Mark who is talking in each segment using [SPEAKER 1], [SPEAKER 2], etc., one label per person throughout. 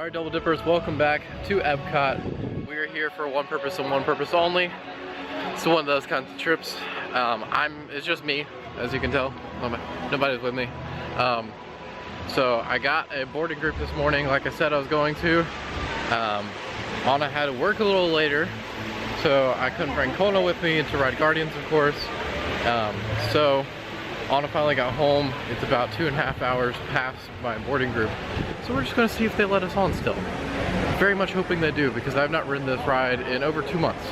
[SPEAKER 1] Alright, Double Dippers, welcome back to EPCOT. We are here for one purpose and one purpose only. It's one of those kinds of trips. It's just me, as you can tell. Nobody's with me. So I got a boarding group this morning, like I said I was going to. Anna had to work a little later, so I couldn't bring Kona with me to ride Guardians, of course. So Anna finally got home. It's about 2.5 hours past my boarding group. So we're just gonna see if they let us on still. Very much hoping they do, because I've not ridden this ride in over 2 months.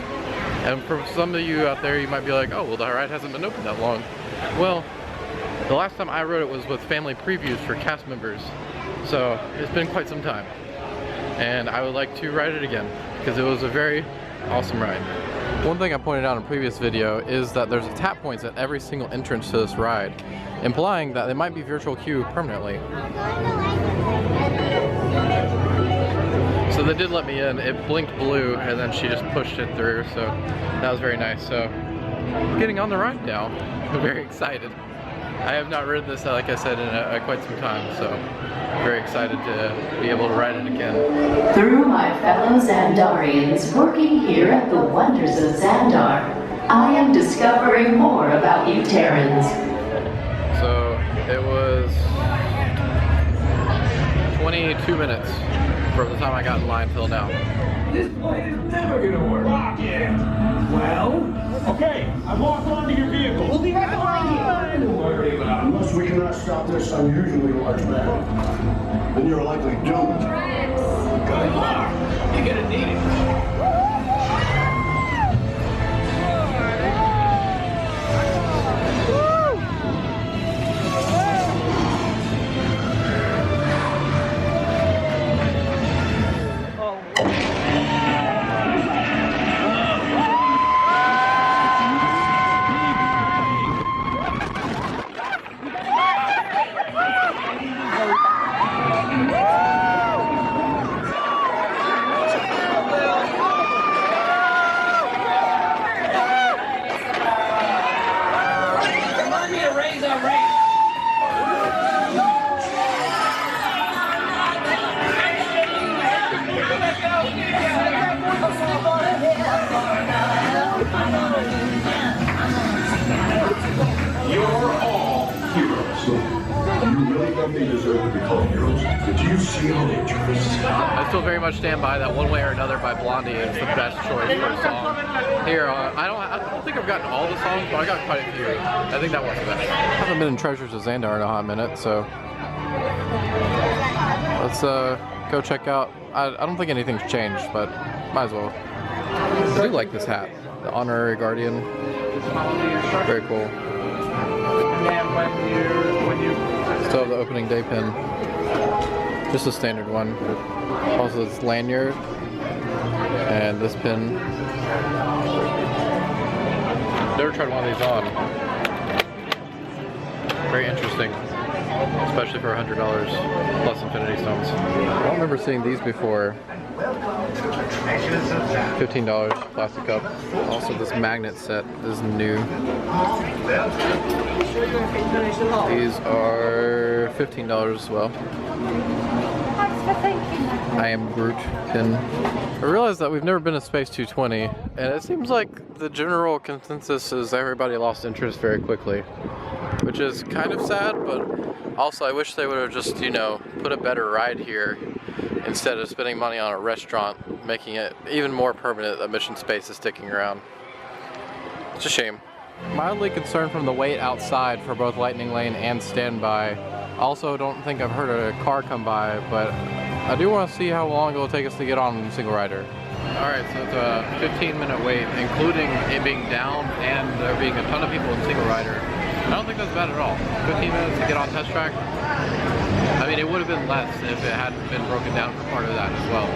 [SPEAKER 1] And for some of you out there, you might be like, oh, well, the ride hasn't been open that long. Well, the last time I rode it was with family previews for cast members. So it's been quite some time. And I would like to ride it again, because it was a very awesome ride. One thing I pointed out in a previous video is that there's tap points at every single entrance to this ride, implying that they might be virtual queue permanently. So they did let me in. It blinked blue and then she just pushed it through, so that was very nice. So getting on the ride now. I'm very excited. I have not ridden this, like I said, in quite some time, so very excited to be able to ride it again.
[SPEAKER 2] Through my fellow Xandarians working here at the wonders of Xandar, I am discovering more about you Terrans.
[SPEAKER 1] So it was 22 minutes from the time I got in line till now.
[SPEAKER 3] This plane is never gonna work. Fuck yeah. Well, okay, I walked onto your vehicle. We'll be right behind you. Don't worry about it.
[SPEAKER 4] Unless we cannot stop this unusually large man, then you're likely doomed.
[SPEAKER 3] Good luck. You're gonna need it.
[SPEAKER 4] They deserve to be called heroes. Did you see all the dangerous?
[SPEAKER 1] I still very much stand by that One Way or Another by Blondie is the best choice for a song. Here, I don't think I've gotten all the songs, but I got quite a few. I think that was the best. I haven't been in Treasures of Xandar in a hot minute, so let's go check out. I don't think anything's changed, but might as well. I do like this hat, the Honorary Guardian. Very cool. Still have the opening day pin, just a standard one. Also this lanyard and this pin. Never tried one of these on. Very interesting, especially for $100 plus Infinity Stones. I don't remember seeing these before. $15 plastic cup. Also this magnet set is new. These are $15 as well. I am Groot pin. I realized that we've never been to Space 220, and it seems like the general consensus is everybody lost interest very quickly, which is kind of sad, but also I wish they would have just, you know, put a better ride here instead of spending money on a restaurant, making it even more permanent that Mission Space is sticking around. It's a shame. Mildly concerned from the wait outside for both Lightning Lane and Standby. Also don't think I've heard a car come by, but I do want to see how long it will take us to get on Single Rider. Alright, so it's a 15-minute wait, including it being down and there being a ton of people in Single Rider. I don't think that's bad at all. 15 minutes to get on test track. I mean, it would have been less if it hadn't been broken down for part of that as well.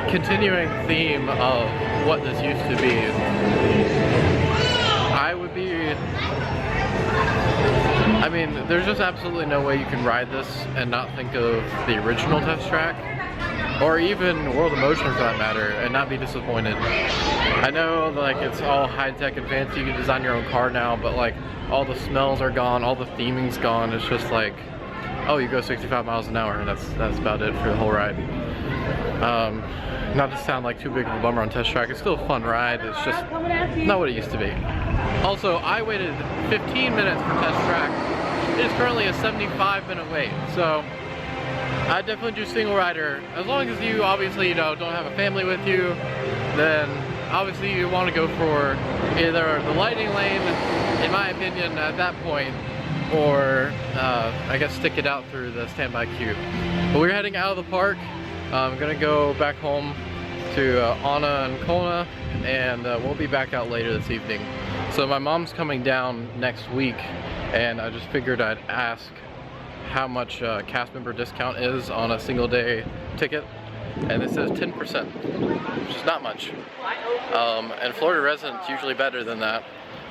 [SPEAKER 1] continuing theme of what this used to be, I mean, there's just absolutely no way you can ride this and not think of the original test track, or even World of Motion for that matter, and not be disappointed. I know like it's all high-tech and fancy, you can design your own car now, but like all the smells are gone, all the theming's gone. It's just like, oh, you go 65 miles an hour, and that's about it for the whole ride. Not to sound like too big of a bummer on test track, it's still a fun ride, it's just not what it used to be. Also, I waited 15 minutes for test track. It is currently a 75-minute wait, so I definitely do single rider. As long as you obviously, you know, don't have a family with you, then obviously you want to go for either the lightning lane, in my opinion, at that point, or I guess stick it out through the standby queue. But we're heading out of the park. I'm gonna go back home to Anna and Kona, and we'll be back out later this evening. So my mom's coming down next week, and I just figured I'd ask how much cast member discount is on a single day ticket, and it says 10%, which is not much. And Florida residents usually better than that,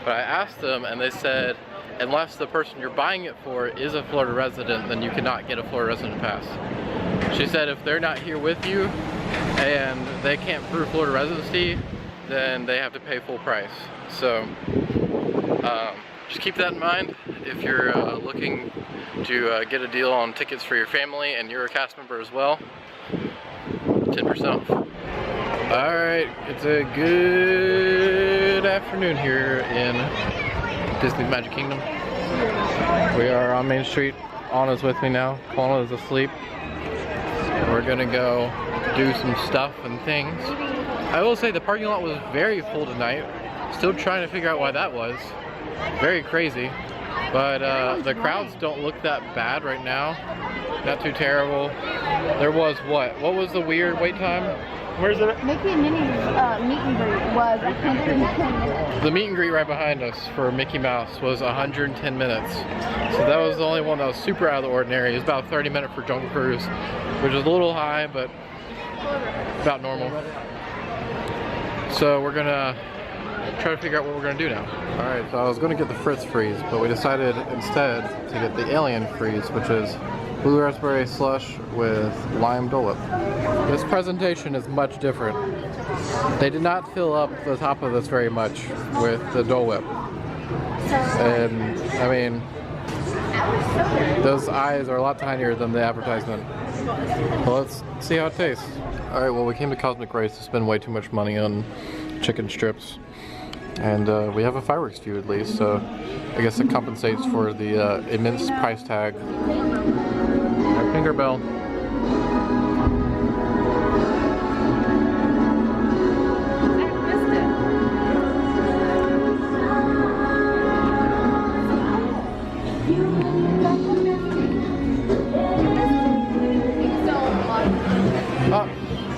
[SPEAKER 1] but I asked them and they said unless the person you're buying it for is a Florida resident, then you cannot get a Florida resident pass. She said if they're not here with you and they can't prove Florida residency, then they have to pay full price. So just keep that in mind if you're looking to get a deal on tickets for your family and you're a cast member as well. 10% off. Alright, it's a good afternoon here in Disney's Magic Kingdom. We are on Main Street. Anna's with me now. Kona is asleep. We're gonna go do some stuff and things. I will say the parking lot was very full tonight. Still trying to figure out why that was. Very crazy. But the crowds don't look that bad right now. Not too terrible. There was what? What was the weird wait time? Where's it?
[SPEAKER 5] Mickey and Minnie's meet and greet was 110 minutes.
[SPEAKER 1] The meet and greet right behind us for Mickey Mouse was 110 minutes. So that was the only one that was super out of the ordinary. It was about 30 minutes for Jungle Cruise, which is a little high, but about normal. So we're gonna try to figure out what we're gonna do now. Alright, so I was gonna get the Fritz Freeze, but we decided instead to get the Alien Freeze, which is blue raspberry slush with lime Dole Whip. This presentation is much different. They did not fill up the top of this very much with the Dole Whip. And I mean, those eyes are a lot tinier than the advertisement. Well, let's see how it tastes. Alright, well we came to Cosmic Race to spend way too much money on chicken strips. And we have a fireworks view at least, so I guess it compensates for the immense price tag. Our Tinkerbell.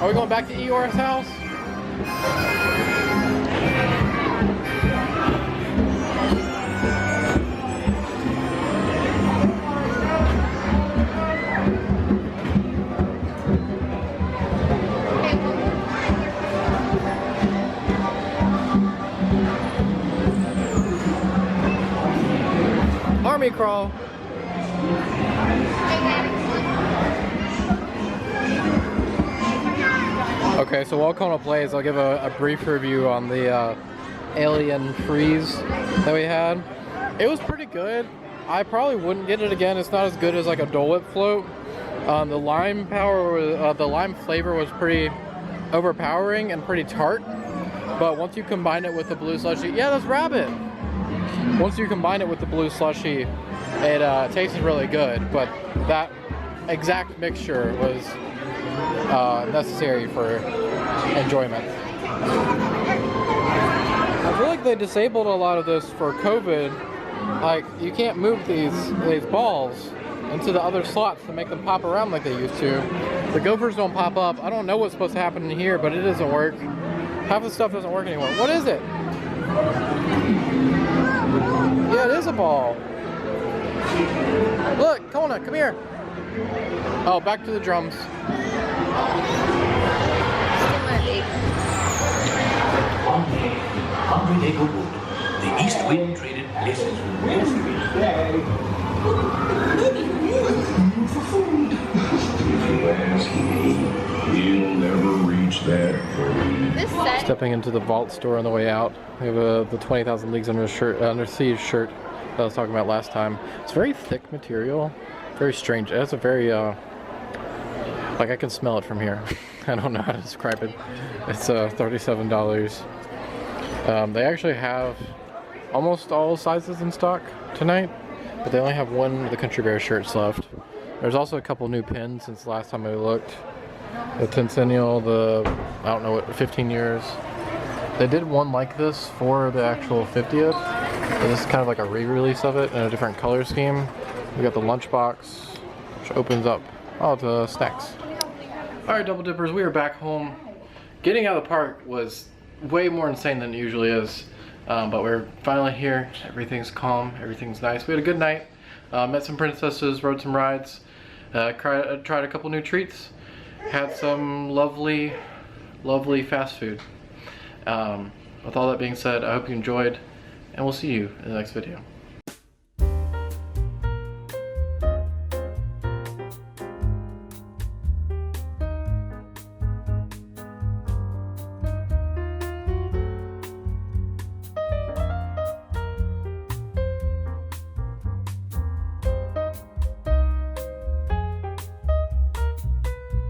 [SPEAKER 1] Are we going back to Eeyore's house? Army crawl. Okay, so while Kona plays, I'll give a brief review on the Alien Freeze that we had. It was pretty good. I probably wouldn't get it again. It's not as good as like a Dole Whip float. The lime flavor was pretty overpowering and pretty tart. But once you combine it with the blue slushy, yeah, that's Rabbit. Once you combine it with the blue slushy, it tasted really good. But that exact mixture was necessary for enjoyment. I feel like they disabled a lot of this for COVID. Like, you can't move these balls into the other slots to make them pop around like they used to. The gophers don't pop up. I don't know what's supposed to happen in here, but it doesn't work. Half the stuff doesn't work anymore. What is it? Yeah, it is a ball. Look, Kona, come here. Oh, back to the drums.
[SPEAKER 5] Still my baby.
[SPEAKER 6] One day, 100 Acre Wood, the east wind traded places with west wind.
[SPEAKER 4] If you ask me, he'll never reach that point.
[SPEAKER 5] This set.
[SPEAKER 1] Stepping into the vault store on the way out. We have the 20,000 Leagues Under Siege shirt that I was talking about last time. It's very thick material, very strange. It has a very like I can smell it from here. I don't know how to describe it. It's $37. They actually have almost all sizes in stock tonight, but they only have one of the Country Bear shirts left. There's also a couple new pins since the last time I looked. The Tencennial, I don't know what, 15 years. They did one like this for the actual 50th. But this is kind of like a re-release of it in a different color scheme. We got the lunchbox, which opens up. Oh, the snacks. Alright, Double Dippers, we are back home. Getting out of the park was way more insane than it usually is. But we're finally here. Everything's calm, everything's nice. We had a good night. Met some princesses, rode some rides. Tried a couple new treats. Had some lovely, lovely fast food. With all that being said, I hope you enjoyed, and we'll see you in the next video.